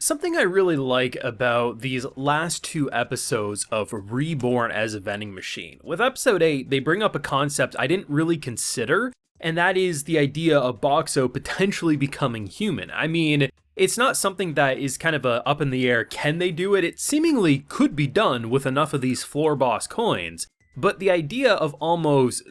Something I really like about these last two episodes of Reborn as a vending machine. With episode 8, they bring up a concept I didn't really consider, and that is the idea of Boxxo potentially becoming human. I mean, it's not something that is kind of a up in the air, can they do it? It seemingly could be done with enough of these floor boss coins. But the idea of almost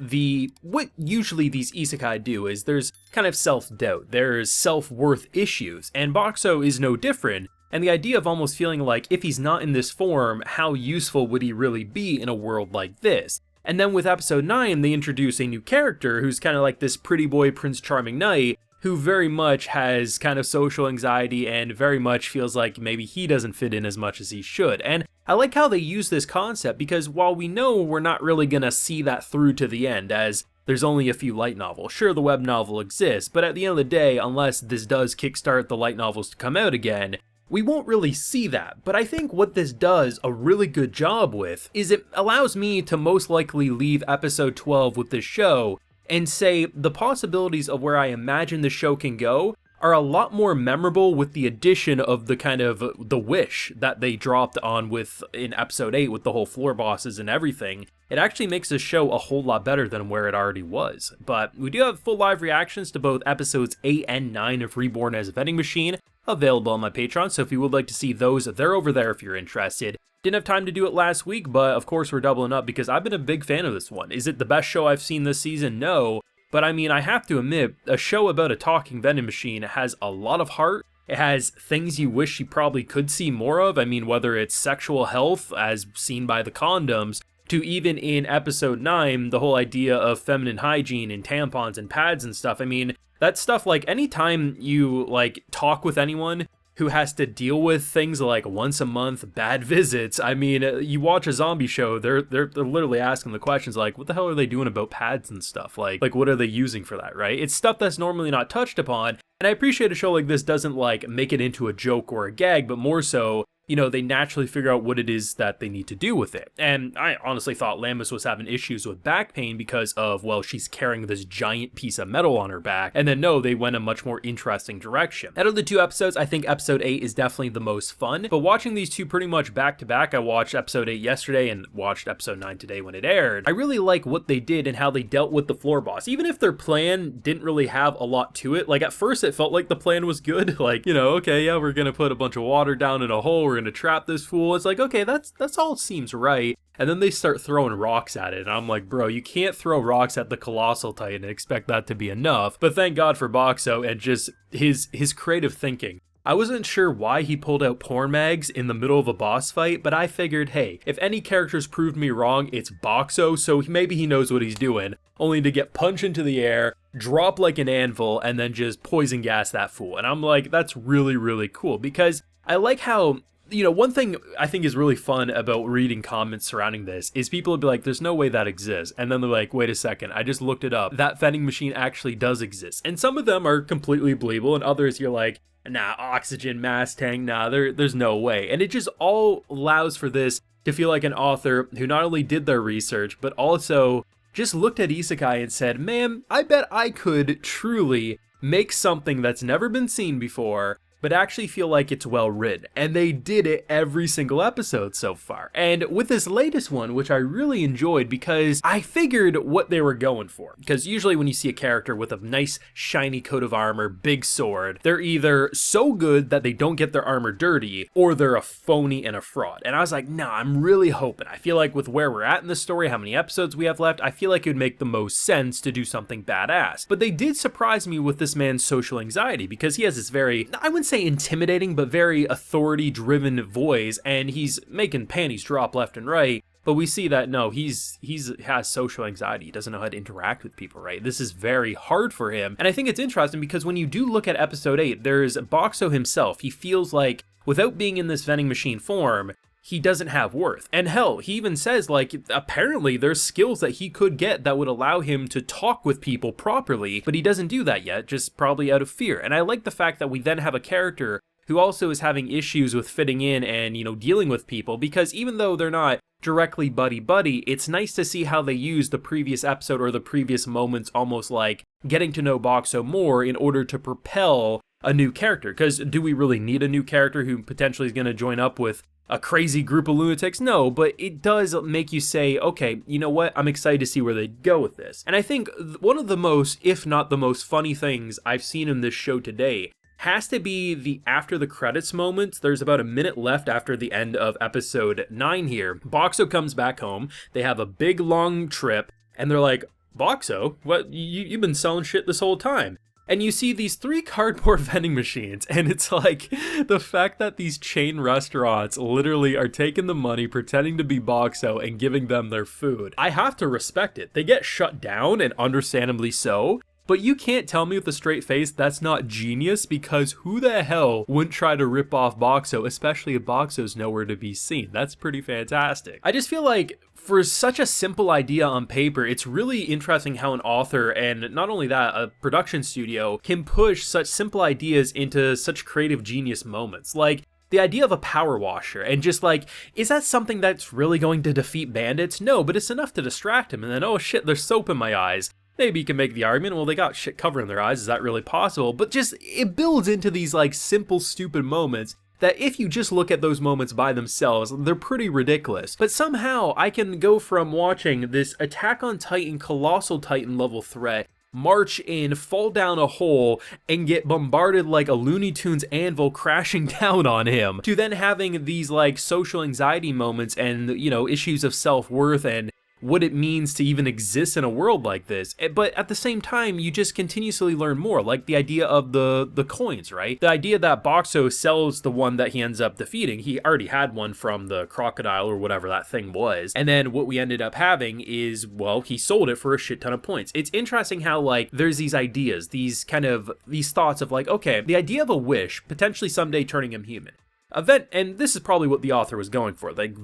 what usually these isekai do is there's kind of self-doubt, there's self-worth issues, and Boxxo is no different, and the idea of almost feeling like if he's not in this form, how useful would he really be in a world like this? And then with episode 9, they introduce a new character who's kind of like this pretty boy Prince Charming knight, who very much has kind of social anxiety and very much feels like maybe he doesn't fit in as much as he should. And I like how they use this concept because while we know we're not really gonna see that through to the end, as there's only a few light novels. Sure, the web novel exists, but at the end of the day, unless this does kickstart the light novels to come out again, we won't really see that. But I think what this does a really good job with is it allows me to most likely leave episode 12 with this show and say the possibilities of where I imagine the show can go are a lot more memorable with the addition of the kind of the wish that they dropped on with in episode 8 with the whole floor bosses and everything. It actually makes the show a whole lot better than where it already was. But we do have full live reactions to both episodes 8 and 9 of Reborn as a Vending Machine available on my Patreon, so if you would like to see those, they're over there if you're interested. Didn't have time to do it last week, but of course we're doubling up because I've been a big fan of this one. Is it the best show I've seen this season? No. But I mean, I have to admit, a show about a talking vending machine has a lot of heart. It has things you wish you probably could see more of. I mean, whether it's sexual health, as seen by the condoms, to even in episode 9, the whole idea of feminine hygiene and tampons and pads and stuff. I mean, that stuff, like, anytime you, like, talk with anyone who has to deal with things like once a month bad visits. I mean, you watch a zombie show, they're literally asking the questions like, what the hell are they doing about pads and stuff? Like what are they using for that, right? It's stuff that's normally not touched upon. And I appreciate a show like this doesn't like make it into a joke or a gag, but more so, you know, they naturally figure out what it is that they need to do with it. And I honestly thought Lambus was having issues with back pain because of, well, she's carrying this giant piece of metal on her back. And then no, they went a much more interesting direction. Out of the two episodes, I think episode 8 is definitely the most fun. But watching these two pretty much back to back, I watched episode 8 yesterday and watched episode 9 today when it aired. I really like what they did and how they dealt with the floor boss. Even if their plan didn't really have a lot to it, like at first it felt like the plan was good. Like, you know, okay, yeah, we're gonna put a bunch of water down in a hole, we're gonna trap this fool. It's like, okay, that's all seems right. And then they start throwing rocks at it, and I'm like, bro, you can't throw rocks at the Colossal Titan and expect that to be enough. But thank God for Boxxo and just his creative thinking. I wasn't sure why he pulled out porn mags in the middle of a boss fight, but I figured, hey, if any characters proved me wrong, it's Boxxo, so maybe he knows what he's doing, only to get punched into the air, drop like an anvil, and then just poison gas that fool. And I'm like, that's really, really cool, because I like how, you know, one thing I think is really fun about reading comments surrounding this is people would be like, there's no way that exists. And then they're like, wait a second, I just looked it up. That vending machine actually does exist. And some of them are completely believable, and others you're like, nah, oxygen mask tank, nah, there's no way. And it just all allows for this to feel like an author who not only did their research, but also just looked at isekai and said, man, I bet I could truly make something that's never been seen before, but actually feel like it's well written. And they did it every single episode so far. And with this latest one, which I really enjoyed because I figured what they were going for. Because usually when you see a character with a nice shiny coat of armor, big sword, they're either so good that they don't get their armor dirty, or they're a phony and a fraud. And I was like, nah, I'm really hoping. I feel like with where we're at in the story, how many episodes we have left, I feel like it would make the most sense to do something badass. But they did surprise me with this man's social anxiety because he has this very, I wouldn't say intimidating, but very authority-driven voice, and he's making panties drop left and right. But we see that no, he's has social anxiety. He doesn't know how to interact with people, right? This is very hard for him. And I think it's interesting because when you do look at episode 8, there's Boxxo himself. He feels like without being in this vending machine form, he doesn't have worth. And hell, he even says, like, apparently there's skills that he could get that would allow him to talk with people properly, but he doesn't do that yet, just probably out of fear. And I like the fact that we then have a character who also is having issues with fitting in and, you know, dealing with people, because even though they're not directly buddy-buddy, it's nice to see how they use the previous episode or the previous moments almost like getting to know Boxxo more in order to propel a new character, because do we really need a new character who potentially is going to join up with a crazy group of lunatics? No, but it does make you say, okay, you know what, I'm excited to see where they go with this. And I think one of the most, if not the most funny things I've seen in this show today has to be the after the credits moments. There's about a minute left after the end of episode 9 here. Boxxo comes back home, they have a big long trip, and they're like, Boxxo, what, you've been selling shit this whole time. And you see these 3 cardboard vending machines, and it's like the fact that these chain restaurants literally are taking the money, pretending to be Boxxo, and giving them their food. I have to respect it. They get shut down, and understandably so. But you can't tell me with a straight face that's not genius, because who the hell wouldn't try to rip off Boxxo, especially if Boxxo's nowhere to be seen? That's pretty fantastic. I just feel like for such a simple idea on paper, it's really interesting how an author, and not only that, a production studio, can push such simple ideas into such creative genius moments. Like, the idea of a power washer, and just like, is that something that's really going to defeat bandits? No, but it's enough to distract him, and then, oh shit, there's soap in my eyes. Maybe you can make the argument, well, they got shit covering their eyes, is that really possible? But just, it builds into these like simple, stupid moments that if you just look at those moments by themselves, they're pretty ridiculous. But somehow I can go from watching this Attack on Titan, Colossal Titan level threat march in, fall down a hole, and get bombarded like a Looney Tunes anvil crashing down on him, to then having these like social anxiety moments and, you know, issues of self-worth and what it means to even exist in a world like this. But at the same time, you just continuously learn more, like the idea of the coins, right? The idea that Boxxo sells the one that he ends up defeating. He already had one from the crocodile or whatever that thing was. And then what we ended up having is, well, he sold it for a shit ton of points. It's interesting how like there's these ideas, these thoughts of like, okay, the idea of a wish, potentially someday turning him human. And this is probably what the author was going for, like,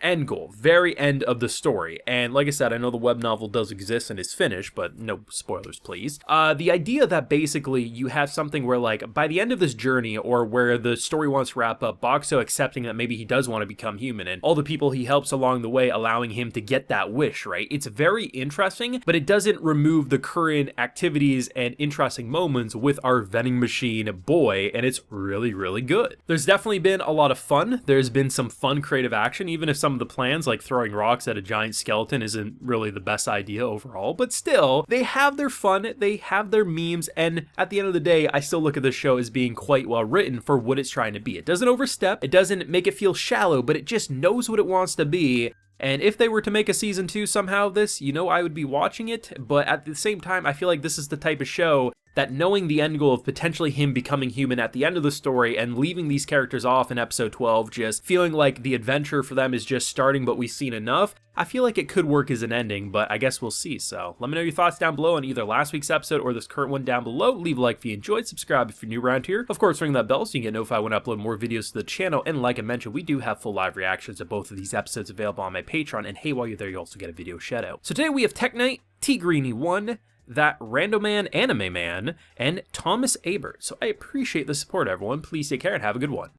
end goal, very end of the story. And like I said, I know the web novel does exist and is finished, but no spoilers, please. The idea that basically you have something where like by the end of this journey, or where the story wants to wrap up, Boxxo accepting that maybe he does want to become human, and all the people he helps along the way allowing him to get that wish, right? It's very interesting, but it doesn't remove the current activities and interesting moments with our vending machine boy, and it's really, really good. There's definitely been a lot of fun. There's been some fun creative action, even if some of the plans, like throwing rocks at a giant skeleton, isn't really the best idea overall, but still, they have their fun, they have their memes, and at the end of the day, I still look at this show as being quite well written for what it's trying to be. It doesn't overstep, it doesn't make it feel shallow, but it just knows what it wants to be. And if they were to make a season 2 somehow of this, you know I would be watching it, but at the same time, I feel like this is the type of show that, knowing the end goal of potentially him becoming human at the end of the story and leaving these characters off in episode 12, just feeling like the adventure for them is just starting but we've seen enough, I feel like it could work as an ending, but I guess we'll see. So let me know your thoughts down below on either last week's episode or this current one down below. Leave a like if you enjoyed, subscribe if you're new around here. Of course, ring that bell so you can get notified when I upload more videos to the channel, and like I mentioned, we do have full live reactions to both of these episodes available on my Patreon, and hey, while you're there, you also get a video shout out. So today we have Tech Knight, T Greeny 1, That Random Man Anime Man, and Thomas Abert. So I appreciate the support, everyone. Please take care and have a good one.